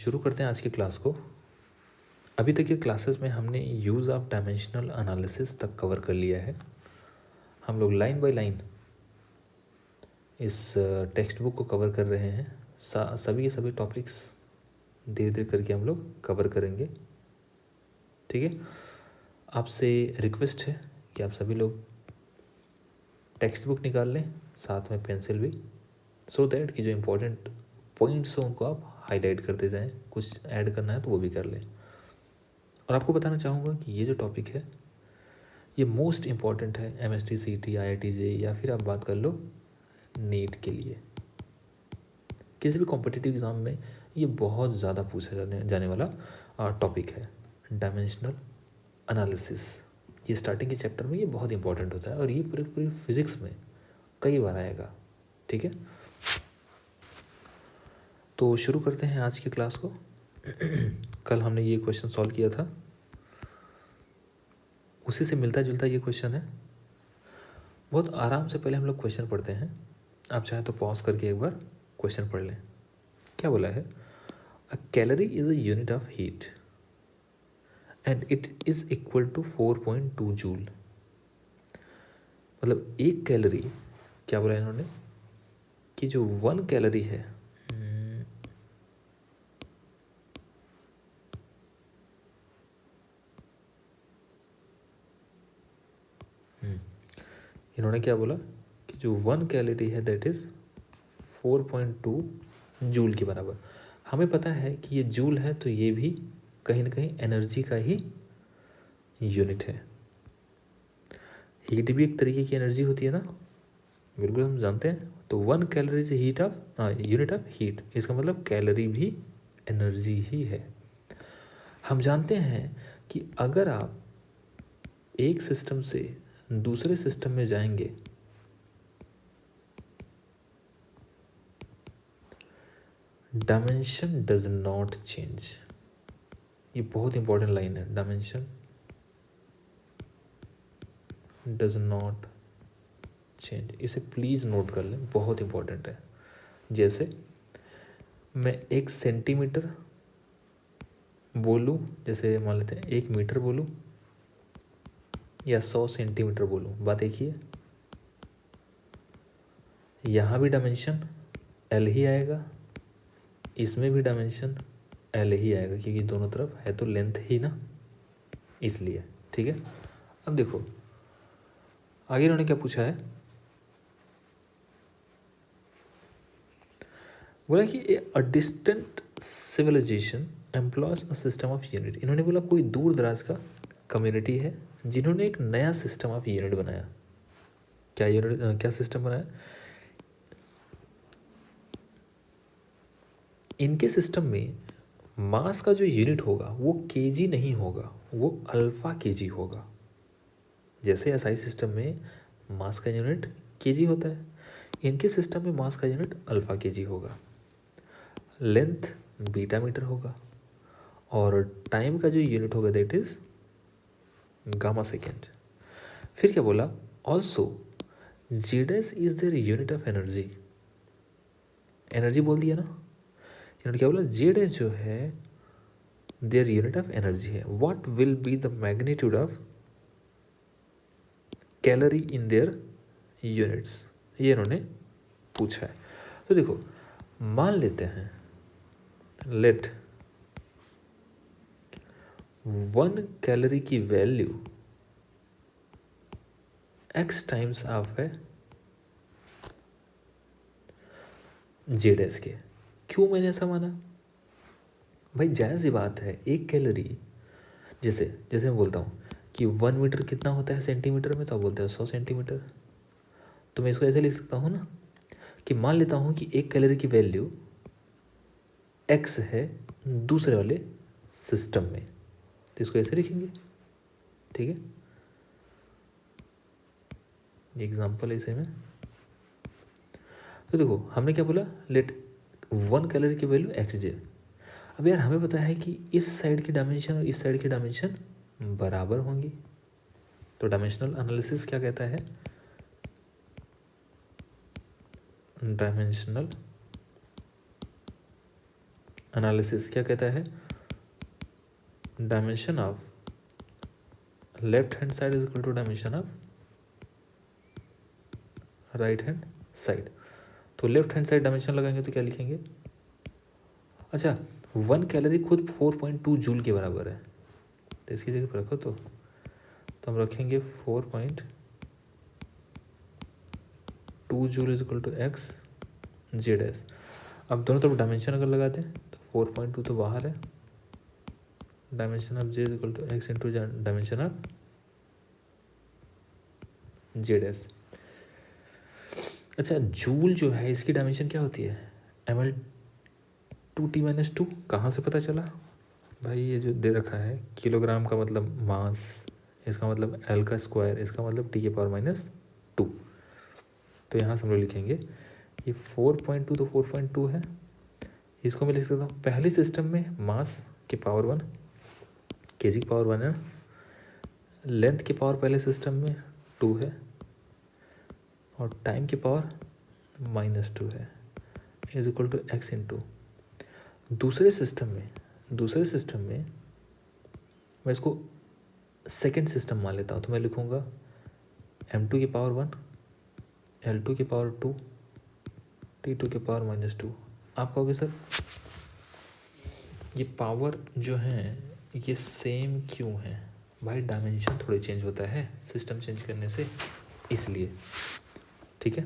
शुरू करते हैं आज की क्लास को। अभी तक के क्लासेस में हमने यूज़ ऑफ डायमेंशनल एनालिसिस तक कवर कर लिया है। हम लोग लाइन बाय लाइन इस टेक्स्ट बुक को कवर कर रहे हैं। सभी के सभी टॉपिक्स धीरे धीरे करके हम लोग कवर करेंगे। ठीक है, आपसे रिक्वेस्ट है कि आप सभी लोग टेक्स्ट बुक निकाल लें, साथ में पेंसिल भी, सो दैट कि जो इम्पोर्टेंट पॉइंट्स हो उनको आप हाईलाइट करते जाएं। कुछ ऐड करना है तो वो भी कर लें। और आपको बताना चाहूँगा कि ये जो टॉपिक है ये मोस्ट इम्पॉर्टेंट है MST CT IIT JEE या फिर आप बात कर लो नीट के लिए। किसी भी कॉम्पिटिटिव एग्ज़ाम में ये बहुत ज़्यादा पूछा जाने वाला टॉपिक है, डायमेंशनल एनालिसिस। ये स्टार्टिंग के चैप्टर में ये बहुत इंपॉर्टेंट होता है और ये पूरी फिज़िक्स में कई बार आएगा। ठीक है, तो शुरू करते हैं आज की क्लास को। कल हमने ये क्वेश्चन सॉल्व किया था, उसी से मिलता जुलता ये क्वेश्चन है। बहुत आराम से पहले हम लोग क्वेश्चन पढ़ते हैं। आप चाहें तो पॉज करके एक बार क्वेश्चन पढ़ लें। क्या बोला है? A calorie is a unit of heat and it is equal to 4.2 joule. मतलब एक कैलोरी, क्या बोला इन्होंने कि जो 1 कैलोरी है, इन्होंने क्या बोला कि जो 1 कैलोरी है दैट इज़ 4.2 जूल के बराबर। हमें पता है कि ये जूल है तो ये भी कहीं ना कहीं एनर्जी का ही यूनिट है। हीट भी एक तरीके की एनर्जी होती है ना, बिल्कुल हम जानते हैं। तो 1 calorie is heat of unit of heat, इसका मतलब कैलोरी भी एनर्जी ही है। हम जानते हैं कि अगर आप एक सिस्टम से दूसरे सिस्टम में जाएंगे डायमेंशन डज नॉट चेंज। ये बहुत इंपॉर्टेंट लाइन है, डायमेंशन डज नॉट चेंज। इसे प्लीज़ नोट कर लें, बहुत इंपॉर्टेंट है। जैसे मैं 1 सेंटीमीटर बोलूँ, जैसे मान लेते हैं 1 मीटर बोलूँ या 100 सेंटीमीटर बोलूँ, बात एक ही है। यहाँ भी डायमेंशन L ही आएगा, इसमें भी डायमेंशन L ही आएगा, क्योंकि दोनों तरफ है तो लेंथ ही ना, इसलिए। ठीक है, अब देखो आगे इन्होंने क्या पूछा है। बोला कि a distant civilization employs a system of unit. इन्होंने बोला कोई दूर दराज का कम्युनिटी है जिन्होंने एक नया सिस्टम ऑफ यूनिट बनाया। क्या यूनिट, क्या सिस्टम बनाया? इनके सिस्टम में मास का जो यूनिट होगा वो केजी नहीं होगा, वो अल्फा केजी होगा। जैसे SI सिस्टम में मास का यूनिट केजी होता है, इनके सिस्टम में मास का यूनिट अल्फा केजी होगा, लेंथ बीटा मीटर होगा और टाइम का जो यूनिट होगा दैट इज गामा सेकेंड। फिर क्या बोला? Also ZS is their unit of energy. Energy बोल दिया ना, इन्होंने क्या बोला? जेडएस जो है देयर यूनिट ऑफ एनर्जी है। What will be the magnitude of calorie in their units, ये इन्होंने पूछा है। तो देखो मान लेते हैं, लेट 1 कैलोरी की वैल्यू x टाइम्स ऑफ है जेडएस के। क्यों मैंने ऐसा माना? भाई जायज़ सी बात है, 1 कैलोरी, जैसे जैसे मैं बोलता हूँ कि 1 मीटर कितना होता है सेंटीमीटर में, तो आप बोलते हैं 100 सेंटीमीटर। तो मैं इसको ऐसे लिख सकता हूँ ना कि मान लेता हूँ कि 1 कैलोरी की वैल्यू x है दूसरे वाले सिस्टम में, तो इसको ऐसे लिखेंगे। ठीक है, ये एग्जाम्पल है इसे में। तो देखो हमने क्या बोला, लेट 1 कैलोरी की वैल्यू XJ। अब यार हमें पता है कि इस साइड की डायमेंशन और इस साइड की डायमेंशन बराबर होंगी। तो डायमेंशनल एनालिसिस क्या कहता है? डायमेंशनल एनालिसिस क्या कहता है, dimension of left hand side is equal to dimension of right hand side. तो लेफ्ट हैंड साइड डायमेंशन लगाएंगे तो क्या लिखेंगे, अच्छा 1 कैलोरी खुद 4.2 जूल के बराबर है, तो इसकी जगह पर रखो तो हम रखेंगे 4.2 joule is equal to X Z S. अब दोनों तरफ डायमेंशन अगर लगा दें तो 4.2 तो बाहर है, dimension of J is equal to X into dimension of Z S. अच्छा जूल जो है इसकी डायमेंशन क्या होती है, ml/T-2 कहाँ से पता चला भाई, ये जो दे रखा है किलोग्राम का मतलब मास, इसका मतलब L का स्क्वायर, इसका मतलब T⁻²। तो यहाँ से हम लोग लिखेंगे ये 4.2 तो 4.2 है, इसको मैं लिख सकता हूँ पहले सिस्टम में मास के पावर 1 केजी की पावर 1 है, लेंथ की पावर पहले सिस्टम में 2 है और टाइम की पावर -2 है, is equal to X into दूसरे सिस्टम में मैं इसको सेकेंड सिस्टम मान लेता हूँ, तो मैं लिखूँगा m2 की पावर 1 L2 की पावर 2 T2 की पावर -2। आप कहोगे सर ये पावर जो है ये सेम क्यों है, भाई डायमेंशन थोड़े चेंज होता है सिस्टम चेंज करने से, इसलिए ठीक है।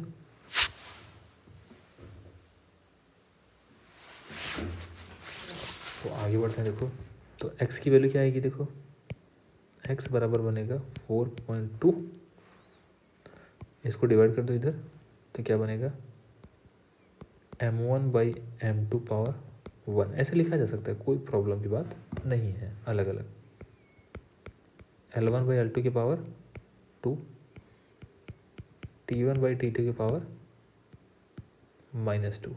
तो आगे बढ़ते हैं, देखो तो x की वैल्यू क्या आएगी, देखो x बराबर बनेगा 4.2, इसको डिवाइड कर दो इधर तो क्या बनेगा m1/m2 पावर 1, ऐसे लिखा जा सकता है, कोई प्रॉब्लम की बात नहीं है, अलग अलग L1/L2 की पावर 2 T1/T2 की पावर -2।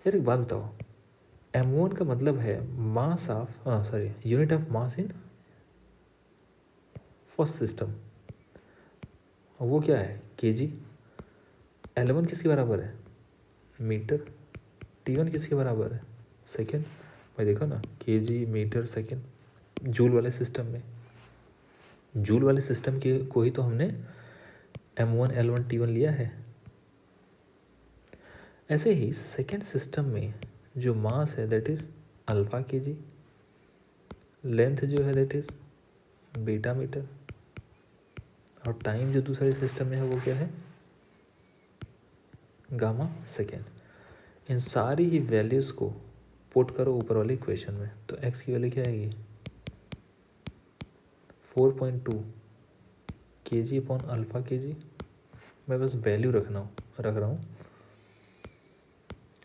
यार एक बात बताओ, m1 का मतलब है mass of unit of mass in first system, वो क्या है केजी। L1 किसके बराबर है मीटर, T1 किसके बराबर है सेकेंड, भाई देखो ना केजी मीटर सेकेंड, जूल वाले सिस्टम के को ही तो हमने m1 L1 T1 लिया है। ऐसे ही सेकेंड सिस्टम में जो मास है that is alpha KG, length जो है दैट इज बीटा मीटर, और टाइम जो दूसरे सिस्टम में है वो क्या है गामा सेकेंड। इन सारी ही वैल्यूज़ को पुट करो ऊपर वाले इक्वेशन में, तो x की वैल्यू क्या आएगी 4.2 kg अपॉन अल्फा kg, मैं बस वैल्यू रख रहा हूँ,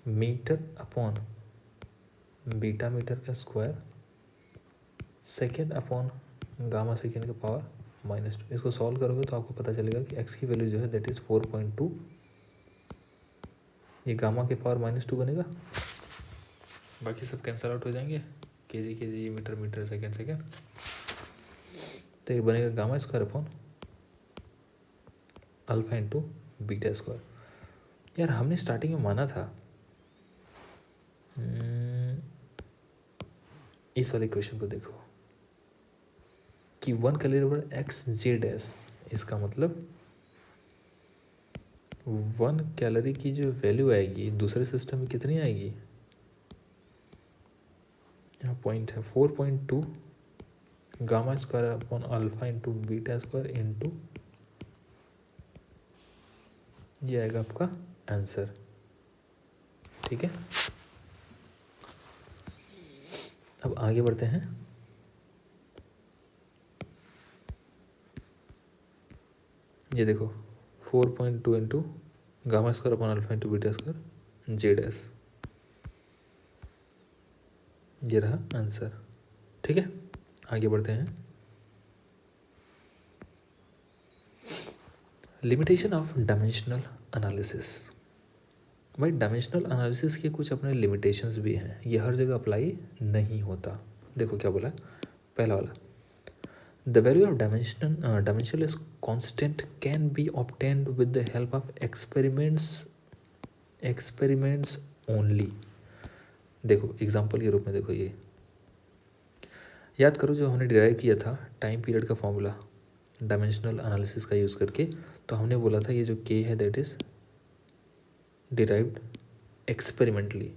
मीटर अपॉन बीटा मीटर का square second upon gamma second का पावर -2। इसको सॉल्व करोगे तो आपको पता चलेगा कि x की वैल्यू जो है दैट इज़ 4.2, ये गामा के पावर -2 बनेगा, बाकी सब कैंसल आउट हो जाएंगे, केजी मीटर मीटर सेकेंड, तो ये बनेगा gamma square upon alpha into beta square. यार हमने स्टार्टिंग में माना था इस वाले क्वेश्चन को देखो कि 1 कैलोरी बराबर एक्स जे डैश, इसका मतलब 1 कैलोरी की जो वैल्यू आएगी दूसरे सिस्टम में कितनी आएगी, यहाँ पॉइंट है 4.2 gamma square upon alpha into beta square into, ये आएगा आपका आंसर, ठीक है। अब आगे बढ़ते हैं, ये देखो 4.2 into gamma square upon alpha into beta square J dash, ये रहा आंसर, ठीक है। आगे बढ़ते हैं, लिमिटेशन ऑफ डायमेंशनल एनालिसिस। भाई डायमेंशनल एनालिसिस के कुछ अपने लिमिटेशंस भी हैं, ये हर जगह अप्लाई नहीं होता। देखो क्या बोला, पहला वाला, the value of dimension is constant can be obtained with the help of experiments only. देखो एग्जाम्पल के रूप में देखो, ये याद करो जो हमने डिराइव किया था टाइम पीरियड का फॉर्मूला डायमेंशनल एनालिसिस का यूज़ करके, तो हमने बोला था ये जो के है दैट इज़ डिराइव्ड एक्सपेरिमेंटली,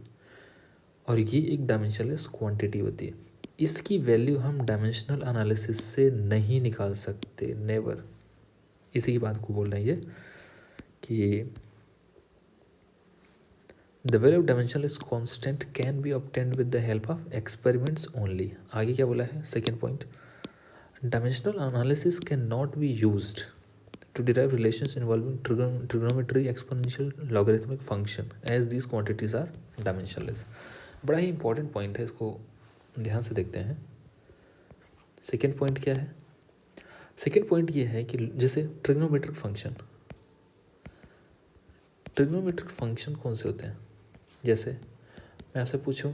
और ये एक डायमेंशनलेस क्वांटिटी होती है। इसकी वैल्यू हम डायमेंशनल एनालिसिस से नहीं निकाल सकते, नेवर। इसी की बात को बोल रहे हैं ये कि the value of dimensionless constant can be obtained with the help of experiments only. आगे क्या बोला है, second point, dimensional analysis can not be used to derive relations involving trigonometry, exponential, logarithmic function as these quantities are dimensionless। बड़ा ही important point है, इसको ध्यान से देखते हैं। सेकेंड पॉइंट क्या है, सेकेंड पॉइंट ये है कि जैसे ट्रिग्नोमेट्रिक फंक्शन, ट्रिग्नोमेट्रिक फंक्शन कौन से होते हैं, जैसे मैं आपसे पूछूं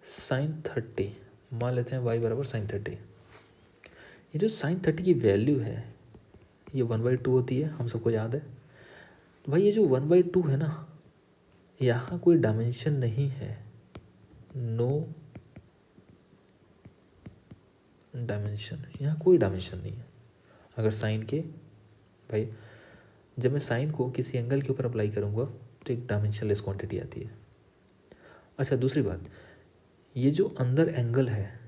साइन 30, मान लेते हैं y बराबर साइन 30। ये जो साइन 30 की वैल्यू है ये 1/2 होती है, हम सबको याद है। भाई ये जो 1/2 है ना, यहाँ कोई डायमेंशन नहीं है, नो डायमेंशन, यहाँ कोई डायमेंशन नहीं है। अगर साइन के, भाई जब मैं साइन को किसी एंगल के ऊपर अप्लाई करूँगा तो एक डायमेंशनलेस क्वांटिटी आती है। अच्छा दूसरी बात, ये जो अंदर एंगल है,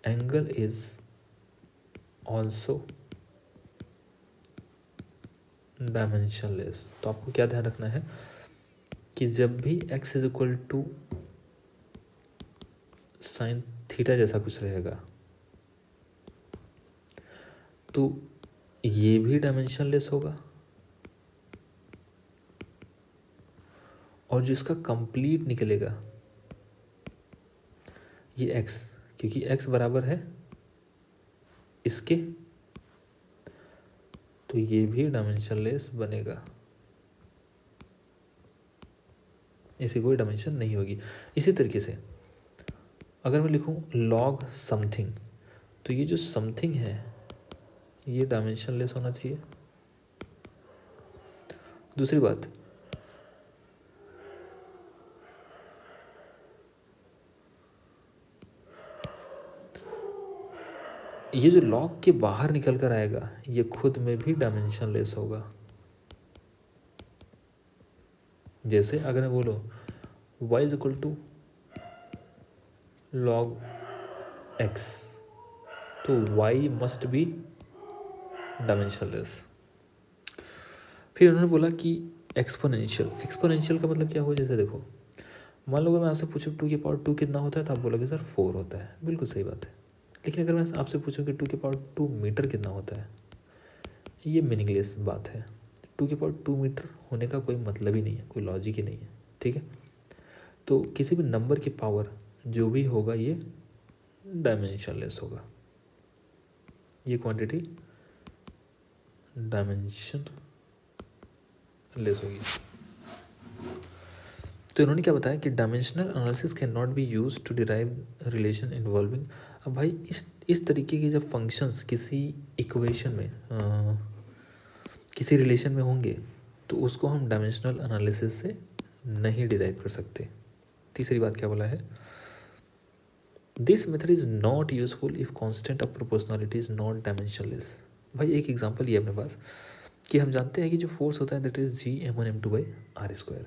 एंगल इज ऑल्सो डायमेंशनलेस। तो आपको क्या ध्यान रखना है कि जब भी x is equal to sine theta जैसा कुछ रहेगा तो ये भी डायमेंशनलेस होगा, और जो इसका कंप्लीट निकलेगा ये x, क्योंकि x बराबर है इसके, तो ये भी डायमेंशनलेस बनेगा, इसे कोई डायमेंशन नहीं होगी। इसी तरीके से अगर मैं लिखूं लॉग समथिंग, तो ये जो समथिंग है ये डायमेंशनलेस होना चाहिए। दूसरी बात, ये जो लॉग के बाहर निकल कर आएगा ये खुद में भी डायमेंशनलेस होगा। जैसे अगर मैं बोलूँ y is equal to log x, तो y मस्ट बी डायमेंशनलेस। फिर उन्होंने बोला कि एक्सपोनेंशियल, एक्सपोनेंशियल का मतलब क्या हुआ, जैसे देखो मान लो अगर मैं आपसे पूछूं 2 कितना होता है तो आप बोलोगे सर 4 होता है, बिल्कुल सही बात है। लेकिन अगर मैं आपसे पूछूं कि 2 मीटर कितना होता है, ये मीनिंगलेस बात है। 2 मीटर होने का कोई मतलब ही नहीं है, कोई लॉजिक ही नहीं है, ठीक है। तो किसी भी नंबर की पावर जो भी होगा ये डायमेंशनलेस होगा, ये क्वांटिटी डायमेंशन लेस होगी। तो इन्होंने क्या बताया कि dimensional analysis can not be use to derive relation involving. अब भाई इस तरीके के जब फंक्शंस किसी इक्वेशन में किसी रिलेशन में होंगे तो उसको हम डायमेंशनल एनालिसिस से नहीं डिराइव कर सकते। तीसरी बात क्या बोला है, this method is not useful if constant of proportionality is not dimensionless. भाई एक एग्जांपल ये अपने पास कि हम जानते हैं कि जो फोर्स होता है दैट इज Gm1m2/r²।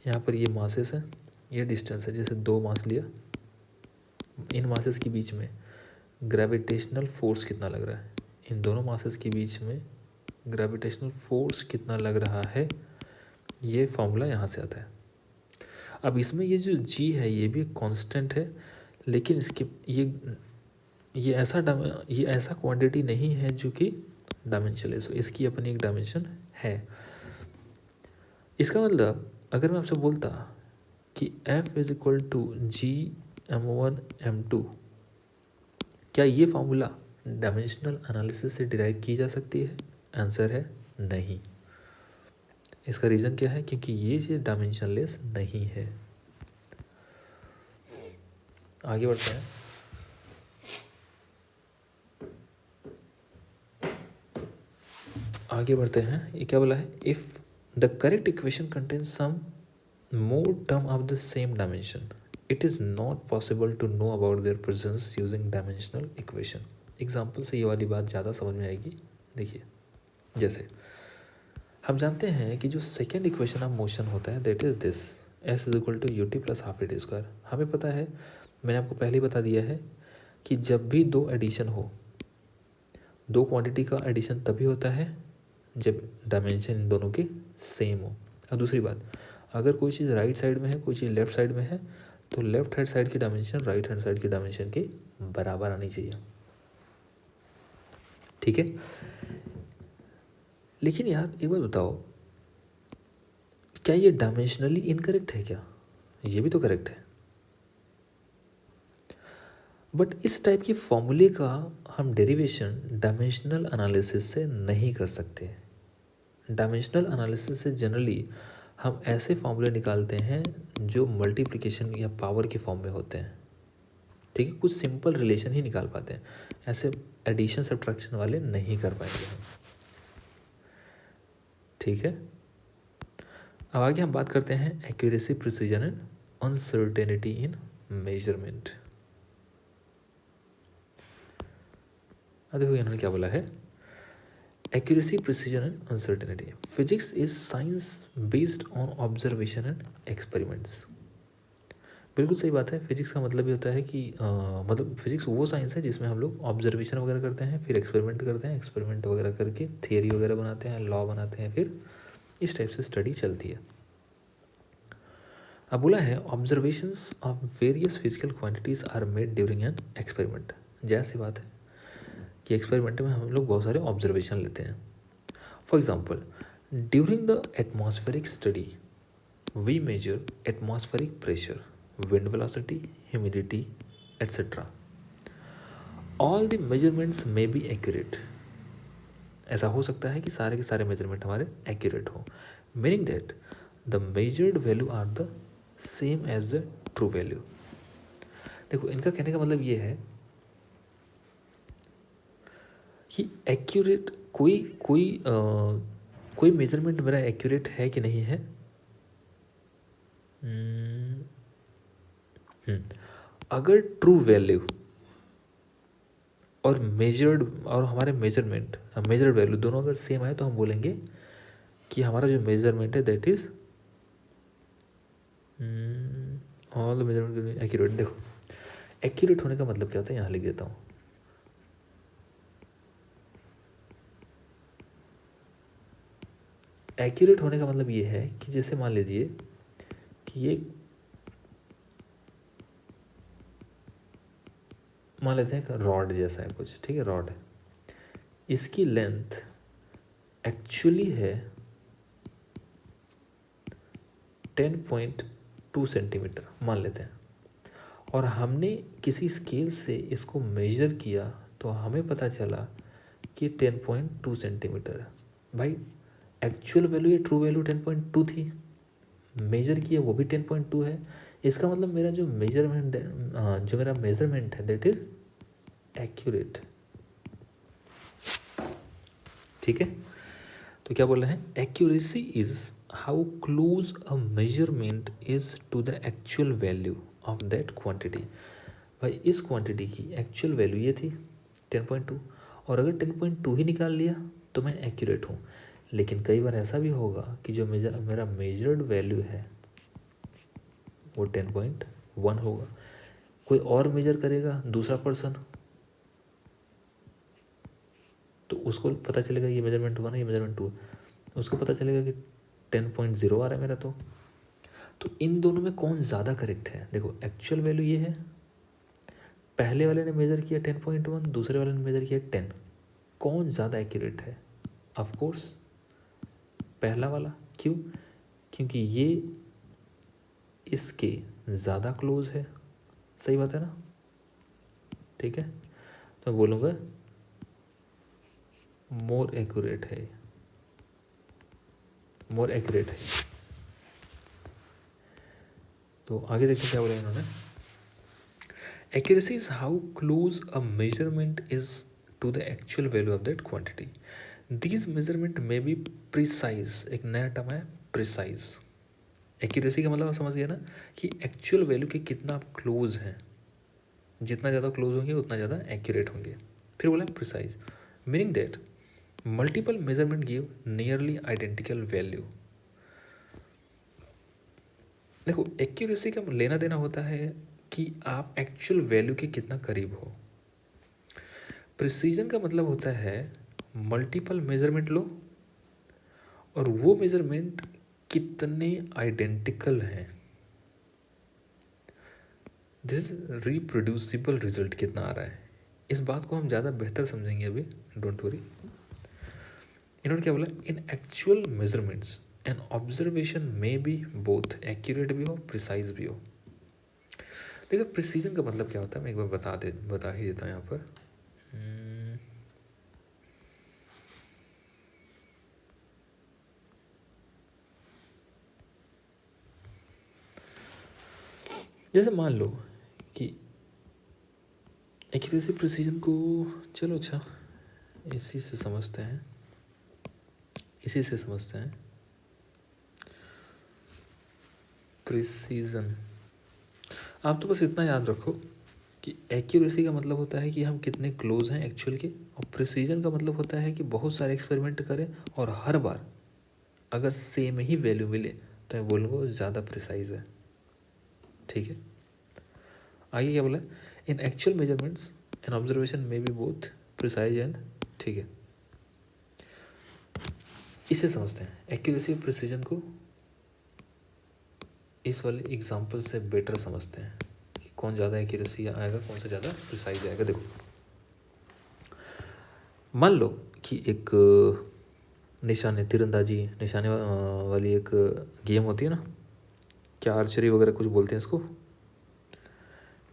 यहाँ पर ये मासेस है, ये डिस्टेंस है, जैसे 2 मास लिया, इन मासेस के बीच में ग्रेविटेशनल फोर्स कितना लग रहा है, इन दोनों मासेस के बीच में ग्रेविटेशनल फोर्स कितना लग रहा है, ये फॉर्मूला यहाँ से आता है। अब इसमें ये जो g है ये भी कांस्टेंट है, लेकिन इसके ये ऐसा क्वांटिटी नहीं है जो कि डायमेंशनलेस हो, इसकी अपनी एक डायमेंशन है। इसका मतलब अगर मैं आपसे बोलता कि F is equal to Gm1m2, क्या ये फार्मूला डायमेंशनल एनालिसिस से डिराइव की जा सकती है? आंसर है नहीं। इसका रीज़न क्या है, क्योंकि ये चीज़ डायमेंशनलेस नहीं है। आगे बढ़ते हैं। ये क्या बोला है, if the correct equation contains some more term of the same dimension, it is not possible to know about their presence using dimensional equation. Example से ये वाली बात ज़्यादा समझ में आएगी। देखिए, जैसे हम जानते हैं कि जो सेकेंड इक्वेशन ऑफ मोशन होता है that is this, S is equal to U T plus half A T square. हमें पता है, मैंने आपको पहले ही बता दिया है कि जब भी दो एडिशन हो, दो क्वांटिटी का एडिशन तभी होता है जब डायमेंशन इन दोनों के सेम हो। और दूसरी बात, अगर कोई चीज़ राइट साइड में है, कोई चीज़ लेफ्ट साइड में है, तो लेफ्ट हैंड साइड की डायमेंशन राइट हैंड साइड की डायमेंशन के बराबर आनी चाहिए। ठीक है, लेकिन यार एक बात बताओ, क्या ये डायमेंशनली इनकरेक्ट है क्या? ये भी तो करेक्ट है। बट इस टाइप की फॉर्मूले का हम डेरिवेशन डायमेंशनल एनालिसिस से नहीं कर सकते। डायमेंशनल एनालिसिस से जनरली हम ऐसे फॉर्मूले निकालते हैं जो मल्टीप्लिकेशन या पावर के फॉर्म में होते हैं। ठीक है, कुछ सिंपल रिलेशन ही निकाल पाते हैं, ऐसे एडिशन सब्ट्रैक्शन वाले नहीं कर पाएंगे हम। ठीक है, अब आगे हम बात करते हैं accuracy, precision and uncertainty in measurement. अब देखो इन्होंने क्या बोला है, accuracy, precision and uncertainty. Physics is science based on observation and experiments. बिल्कुल सही बात है। फिजिक्स का मतलब ये होता है कि मतलब फिजिक्स वो साइंस है जिसमें हम लोग ऑब्जर्वेशन वगैरह करते हैं, फिर एक्सपेरिमेंट करते हैं, एक्सपेरिमेंट वगैरह करके थियरी वगैरह बनाते हैं, लॉ बनाते हैं, फिर इस टाइप से स्टडी चलती है। अब बोला है observations of various physical quantities are made during an experiment. जैसी बात है कि एक्सपेरिमेंट में हम लोग बहुत सारे ऑब्जर्वेशन लेते हैं। For example, during the atmospheric study we measure atmospheric pressure, wind velocity, humidity, etc. All the measurements may be accurate. ऐसा हो सकता है कि सारे के सारे मेजरमेंट हमारे एक्यूरेट हो, meaning that the measured value are the same as the true value. देखो, इनका कहने का मतलब ये है कि एक्यूरेट कोई मेजरमेंट मेरा एक्यूरेट है कि नहीं है। अगर ट्रू वैल्यू और मेजर्ड और हमारे मेजर्ड वैल्यू दोनों अगर सेम है तो हम बोलेंगे कि हमारा जो मेजरमेंट है that is all measurement accurate. देखो, एक्यूरेट होने का मतलब क्या होता है, यहाँ लिख देता हूँ। एक्यूरेट होने का मतलब ये है कि जैसे मान लीजिए कि ये, मान लेते हैं रॉड जैसा है कुछ, ठीक है, रॉड है, इसकी लेंथ एक्चुअली है 10.2 सेंटीमीटर मान लेते हैं, और हमने किसी स्केल से इसको मेजर किया तो हमें पता चला कि 10.2 सेंटीमीटर है। भाई, एक्चुअल वैल्यू या ट्रू वैल्यू 10.2 थी, मेजर किया वो भी 10.2 है। इसका मतलब मेरा जो मेजरमेंट है दैट इज एक्यूरेट। ठीक है, तो क्या बोल रहे हैं, accuracy is how close a measurement is to the actual value of that quantity. भाई, इस क्वांटिटी की एक्चुअल वैल्यू ये थी 10.2, और अगर 10.2 ही निकाल लिया तो मैं एक्यूरेट हूँ। लेकिन कई बार ऐसा भी होगा कि जो मेरा मेजर्ड वैल्यू है वो 10.1 होगा, कोई और मेजर करेगा दूसरा पर्सन, तो उसको पता चलेगा ये मेजरमेंट 1 है, ये मेजरमेंट 2 है, उसको पता चलेगा कि 10.0 आ रहा है मेरा। तो इन दोनों में कौन ज़्यादा करेक्ट है? देखो, एक्चुअल वैल्यू ये है, पहले वाले ने मेजर किया 10.1, दूसरे वाले ने मेजर किया 10, कौन ज़्यादा एक्यूरेट है? ऑफ कोर्स पहला वाला। क्यों? क्योंकि ये इसके ज़्यादा क्लोज है। सही बात है ना? ठीक है, तो मैं बोलूँगा मोर एक्यूरेट है, मोर एक्यूरेट है। तो आगे देखते क्या बोला इन्होंने, accuracy is how close a measurement is to the actual value of that quantity. These measurement में बी प्रिसाइज, एक नया टर्म है प्रिसाइज, एक्यूरेसी का मतलब आप समझ गए ना कि एक्चुअल वैल्यू के कितना आप क्लोज हैं, जितना ज़्यादा क्लोज होंगे उतना ज़्यादा एक्यूरेट होंगे। फिर बोला precise, meaning that multiple measurement give nearly identical value. देखो एक्यूरेसी का लेना देना होता है कि आप एक्चुअल वैल्यू के कितना करीब हो। प्रिसीजन का मतलब होता है मल्टीपल मेजरमेंट लो और वो मेजरमेंट कितने आइडेंटिकल हैं, दिस रिप्रोड्यूसिबल रिजल्ट कितना आ रहा है। इस बात को हम ज़्यादा बेहतर समझेंगे अभी, डोंट वरी। इन्होंने क्या बोला, in actual measurements and observation में भी बोथ एक्यूरेट भी हो प्रिसाइज भी हो। देखो प्रिसीजन का मतलब क्या होता है मैं एक बार बता ही देता हूँ यहाँ पर। जैसे मान लो कि एक्यूरेसी प्रिसीजन को, चलो अच्छा इसी से समझते हैं। प्रिसीजन, आप तो बस इतना याद रखो कि एक्यूरेसी का मतलब होता है कि हम कितने क्लोज हैं एक्चुअल के, और प्रिसीजन का मतलब होता है कि बहुत सारे एक्सपेरिमेंट करें और हर बार अगर सेम ही वैल्यू मिले तो मैं बोलूँगा ज़्यादा प्रिसाइज है। ठीक है, आगे क्या बोला, in actual measurements and observation में बी बोथ प्रिसाइज एंड, ठीक है, इसे समझते हैं एक्यूरेसी और प्रिसीजन को इस वाले एग्जांपल से बेटर समझते हैं कि कौन ज़्यादा एक्यूरेसी आएगा, कौन सा ज़्यादा प्रिसाइज आएगा। देखो मान लो कि एक तीरंदाजी निशाने वाली एक गेम होती है ना, क्या आर्चरी वगैरह कुछ बोलते हैं इसको,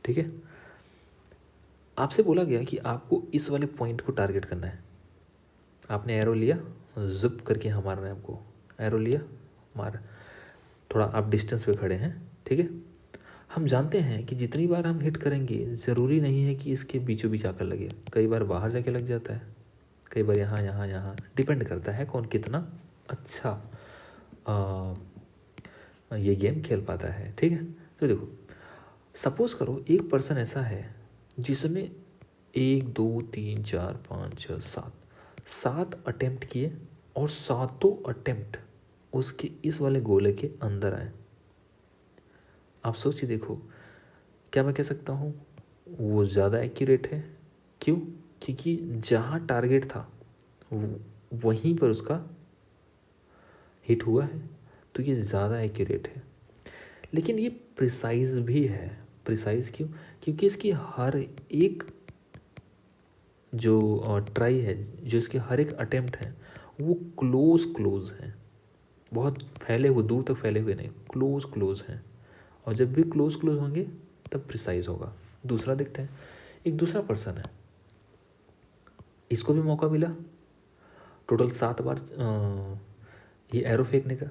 ठीक है। आपसे बोला गया कि आपको इस वाले पॉइंट को टारगेट करना है। आपने एरो लिया, जिप करके यहाँ मारना है आपको, एरो लिया मार, थोड़ा आप डिस्टेंस पे खड़े हैं, ठीक है। हम जानते हैं कि जितनी बार हम हिट करेंगे ज़रूरी नहीं है कि इसके बीचों बीच आकर लगे, कई बार बाहर जाके लग जाता है, कई बार यहाँ यहाँ यहाँ, डिपेंड करता है कौन कितना अच्छा ये गेम खेल पाता है, ठीक है। तो देखो सपोज करो एक पर्सन ऐसा है जिसने 1 2 3 4 5 6 7 अटेम्प्ट किए और सातों अटेम्प्ट उसके इस वाले गोले के अंदर आए। आप सोचिए, देखो क्या मैं कह सकता हूँ वो ज़्यादा एक्यूरेट है। क्यों? क्योंकि जहाँ टारगेट था वहीं पर उसका हिट हुआ है, तो ये ज़्यादा एक्यूरेट है। लेकिन ये प्रिसाइज भी है। प्रिसाइज क्यों? क्योंकि इसकी हर एक जो ट्राई है, जो इसके हर एक अटेम्प्ट है वो क्लोज हैं, बहुत फैले हुए, दूर तक फैले हुए नहीं, क्लोज हैं। और जब भी क्लोज होंगे तब प्रिसाइज होगा। दूसरा देखते हैं, एक दूसरा पर्सन है, इसको भी मौका मिला टोटल 7 बार ये एरो फेंकने का।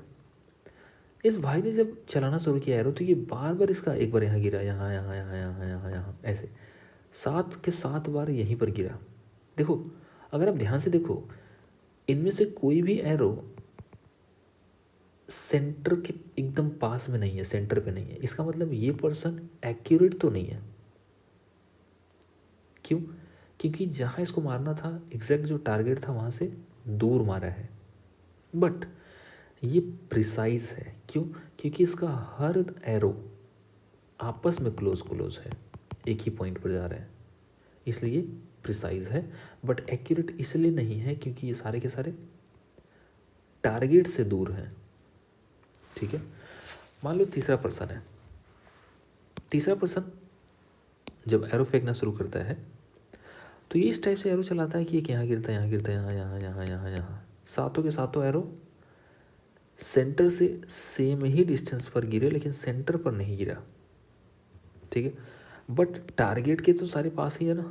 इस भाई ने जब चलाना शुरू किया एरो तो ये बार बार इसका, एक बार यहाँ गिरा, यहाँ यहाँ यहाँ यहाँ यहाँ यहाँ, ऐसे 7 के 7 बार यहीं पर गिरा। देखो अगर आप ध्यान से देखो, इनमें से कोई भी एरो सेंटर के एकदम पास में नहीं है, सेंटर पे नहीं है। इसका मतलब ये पर्सन एक्यूरेट तो नहीं है। क्यों? क्योंकि जहाँ इसको मारना था, एग्जैक्ट जो टारगेट था वहाँ से दूर मारा है। बट ये प्रिसाइज है। क्यों? क्योंकि इसका हर एरो आपस में क्लोज है, एक ही पॉइंट पर जा रहे हैं, इसलिए प्रिसाइज है। बट एक्यूरेट इसलिए नहीं है क्योंकि ये सारे के सारे टारगेट से दूर हैं, ठीक है। मान लो तीसरा पर्सन है, तीसरा पर्सन जब एरो फेंकना शुरू करता है तो ये इस टाइप से एरो चलाता है कि एक यहाँ गिरता है, यहाँ गिरता है, यहाँ यहाँ यहाँ यहाँ यहाँ, सातों के सातों एरो सेंटर से सेम ही डिस्टेंस पर गिरे, लेकिन सेंटर पर नहीं गिरा, ठीक है। बट टारगेट के तो सारे पास ही है ना।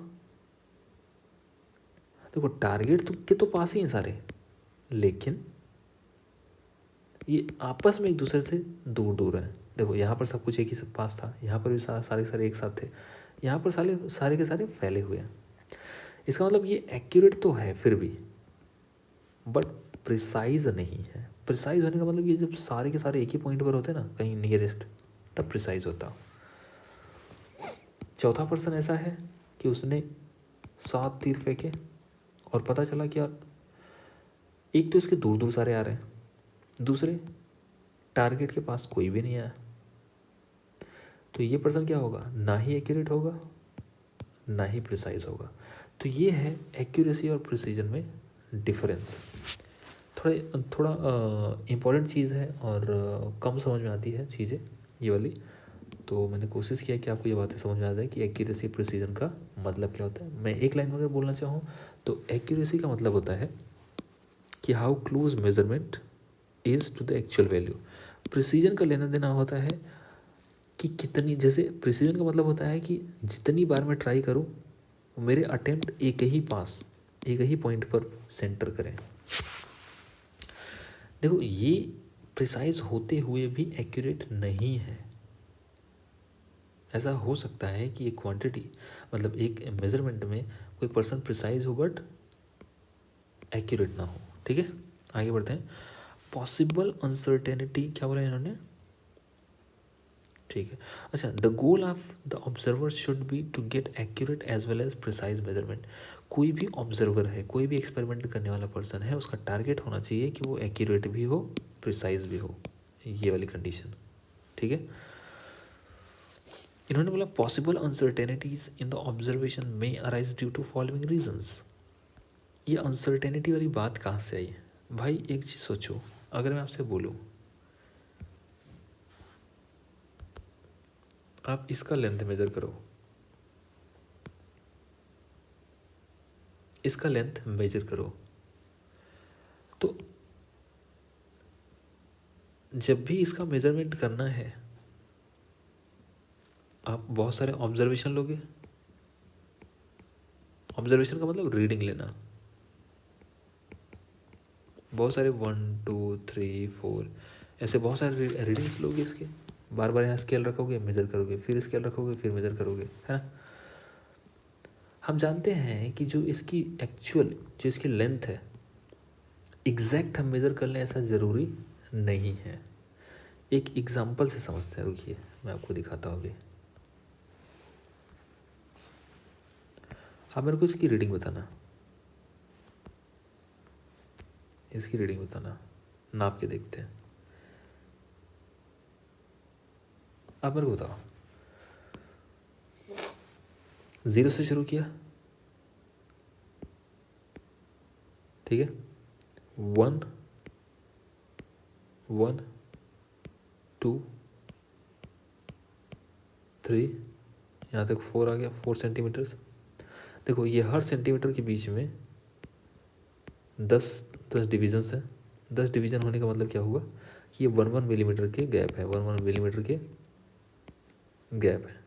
देखो टारगेट तो के तो पास ही हैं सारे, लेकिन ये आपस में एक दूसरे से दूर दूर हैं। देखो यहाँ पर सब कुछ एक ही सब पास था, यहाँ पर भी सारे के सारे एक साथ थे, यहाँ पर सारे के सारे फैले हुए हैं। इसका मतलब ये एक्यूरेट तो है फिर भी, बट प्रिसाइज नहीं है। प्रिसाइज होने का मतलब ये जब सारे के सारे एक ही पॉइंट पर होते हैं ना, कहीं नियरेस्ट, तब प्रिसाइज होता। चौथा पर्सन ऐसा है कि उसने 7 तीर फेंके और पता चला कि यार एक तो इसके दूर दूर सारे आ रहे हैं, दूसरे टारगेट के पास कोई भी नहीं आया, तो ये पर्सन क्या होगा, ना ही एक्यूरेट होगा ना ही प्रिसाइज होगा। तो ये है एक्यूरेसी और प्रिसीजन में डिफरेंस। थोड़ा थोड़ा इम्पॉर्टेंट चीज़ है और कम समझ में आती है चीज़ें ये वाली, तो मैंने कोशिश किया कि आपको ये बातें समझ में आ जाए कि एक्यूरेसी प्रिसीजन का मतलब क्या होता है। मैं एक लाइन में अगर बोलना चाहूँ तो एक्यूरेसी का मतलब होता है कि how close measurement is to the actual value. Precision का लेना देना होता है कि कितनी, जैसे प्रिसीजन का मतलब होता है कि जितनी बार मैं ट्राई करूँ मेरे अटेम्प्ट एक ही पॉइंट पर सेंटर करें। देखो ये प्रिसाइज होते हुए भी एक्यूरेट नहीं है। ऐसा हो सकता है कि एक क्वांटिटी, मतलब एक मेजरमेंट में कोई पर्सन प्रिसाइज हो बट एक्यूरेट ना हो। ठीक है, आगे बढ़ते हैं। पॉसिबल अनसर्टेनिटी क्या बोला इन्होंने, ठीक है। अच्छा, the goal of the observer should be to get accurate as well as precise measurement. कोई भी ऑब्जर्वर है, कोई भी एक्सपेरिमेंट करने वाला पर्सन है, उसका टारगेट होना चाहिए कि वो एक्यूरेट भी हो प्रिसाइज भी हो, ये वाली कंडीशन। ठीक है, इन्होंने बोला possible uncertainties in the observation में arise due to following reasons. ये अनसर्टेनिटी वाली बात कहाँ से आई है भाई? एक चीज़ सोचो, अगर मैं आपसे बोलूँ आप इसका लेंथ मेजर करो, इसका लेंथ मेजर करो, तो जब भी इसका मेजरमेंट करना है आप बहुत सारे ऑब्जर्वेशन लोगे। ऑब्जर्वेशन का मतलब रीडिंग लेना, बहुत सारे 1 2 3 4 ऐसे बहुत सारे रीडिंग्स लोगे इसके, बार बार यहाँ स्केल रखोगे मेजर करोगे, फिर स्केल रखोगे फिर मेजर करोगे, है ना। हम जानते हैं कि जो इसकी एक्चुअल, जो इसकी लेंथ है एग्जैक्ट हम मेज़र कर लें ऐसा ज़रूरी नहीं है। एक एग्जांपल से समझते हैं, रुकिए मैं आपको दिखाता हूँ अभी। आप मेरे को इसकी रीडिंग बताना, इसकी रीडिंग बताना, नाप के देखते हैं। आप मेरे को बताओ, 0 से शुरू किया, ठीक है, 1 1 2 3, यहाँ तक 4 आ गया, 4 सेंटीमीटर्स। देखो ये हर सेंटीमीटर के बीच में 10 डिविजन्स हैं। 10 डिवीज़न होने का मतलब क्या हुआ कि ये 1 मिलीमीटर के गैप है, 1 मिलीमीटर के गैप है।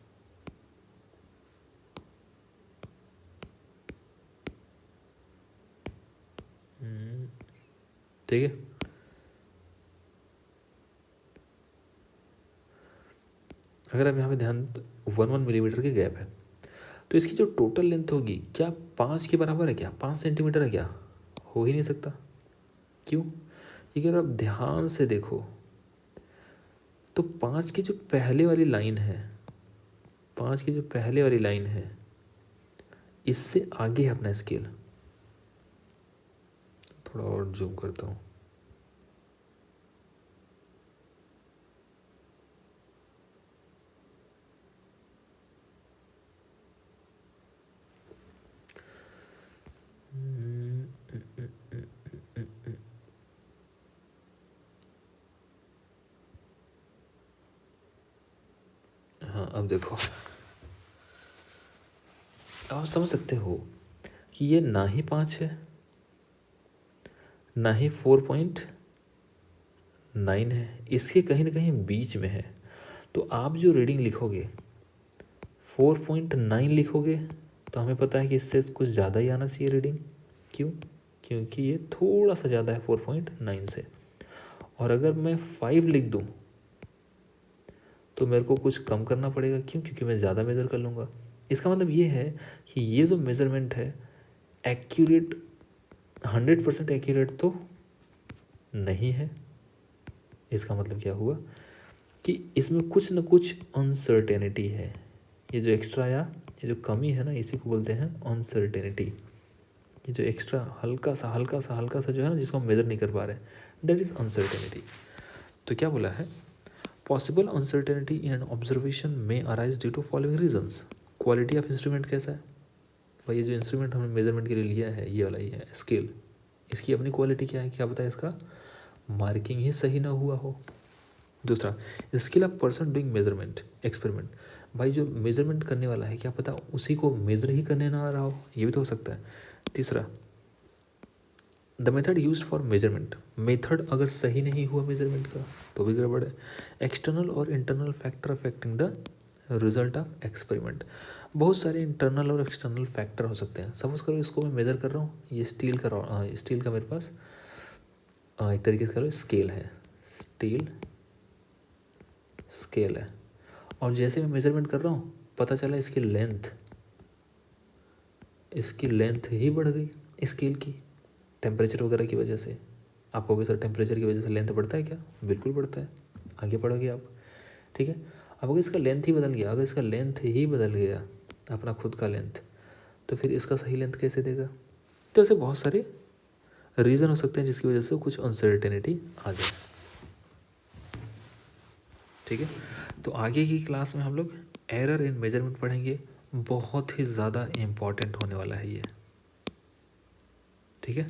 ठीक है, अगर आप यहाँ पे ध्यान, 1 मिलीमीटर के गैप है, तो इसकी जो टोटल लेंथ होगी क्या 5 के बराबर है क्या? 5 सेंटीमीटर है क्या? हो ही नहीं सकता। क्यों? क्योंकि अगर आप ध्यान से देखो तो 5 की जो पहले वाली लाइन है, 5 की जो पहले वाली लाइन है इससे आगे है अपना स्केल। थोड़ा और जूम करता हूँ, हाँ अब देखो, आप समझ सकते हो कि ये ना ही 5 है ना ही 4.9 है, इसके कहीं ना कहीं बीच में है। तो आप जो रीडिंग लिखोगे 4.9 लिखोगे तो हमें पता है कि इससे कुछ ज़्यादा ही आना चाहिए रीडिंग। क्यों? क्योंकि ये थोड़ा सा ज़्यादा है 4.9 से। और अगर मैं 5 लिख दूँ तो मेरे को कुछ कम करना पड़ेगा। क्यों? क्योंकि मैं ज़्यादा मेज़र कर लूँगा। इसका मतलब ये है कि ये जो मेज़रमेंट है एक्यूरेट, 100% एक्यूरेट तो नहीं है। इसका मतलब क्या हुआ कि इसमें कुछ न कुछ अनसर्टेनिटी है। ये जो एक्स्ट्रा या ये जो कमी है ना, इसी को बोलते हैं अनसर्टेनिटी। ये जो एक्स्ट्रा हल्का सा जो है ना, जिसको हम मेजर नहीं कर पा रहे, दैट इज़ अनसर्टेनिटी। तो क्या बोला है, possible uncertainty in an observation में arise due to following reasons. Quality of instrument कैसा है भाई, ये जो इंस्ट्रूमेंट हमने मेजरमेंट के लिए लिया है, ये वाला ही है स्केल, इसकी अपनी क्वालिटी क्या है, क्या पता है इसका मार्किंग ही सही ना हुआ हो। दूसरा, skill of person doing measurement experiment, भाई जो मेजरमेंट करने वाला है क्या पता उसी को मेजर ही करने ना आ रहा हो, ये भी तो हो सकता है। तीसरा, the method use for measurement, method अगर सही नहीं हुआ मेजरमेंट का तो भी गड़बड़ है। एक्सटर्नल और internal factor affecting the result of experiment, बहुत सारे इंटरनल और एक्सटर्नल फैक्टर हो सकते हैं। सपोज करो इसको मैं मेज़र कर रहा हूँ, ये स्टील का मेरे पास एक तरीके से करो स्केल है, स्केल है, और जैसे मैं मेजरमेंट कर रहा हूँ पता चला इसकी लेंथ ही बढ़ गई स्केल की, टेम्परेचर वगैरह की वजह से। आप कहोगे सर टेम्परेचर की वजह से लेंथ बढ़ता है क्या, बिल्कुल बढ़ता है, आगे बढ़ोगे आप, ठीक है। अब अगर इसका लेंथ ही बदल गया, अगर इसका लेंथ ही बदल गया अपना खुद का लेंथ, तो फिर इसका सही लेंथ कैसे देगा। तो ऐसे बहुत सारे रीज़न हो सकते हैं जिसकी वजह से कुछ अनसर्टेनिटी आ जाए, ठीक है। तो आगे की क्लास में हम लोग एरर इन मेजरमेंट पढ़ेंगे, बहुत ही ज़्यादा इम्पॉर्टेंट होने वाला है ये, ठीक है।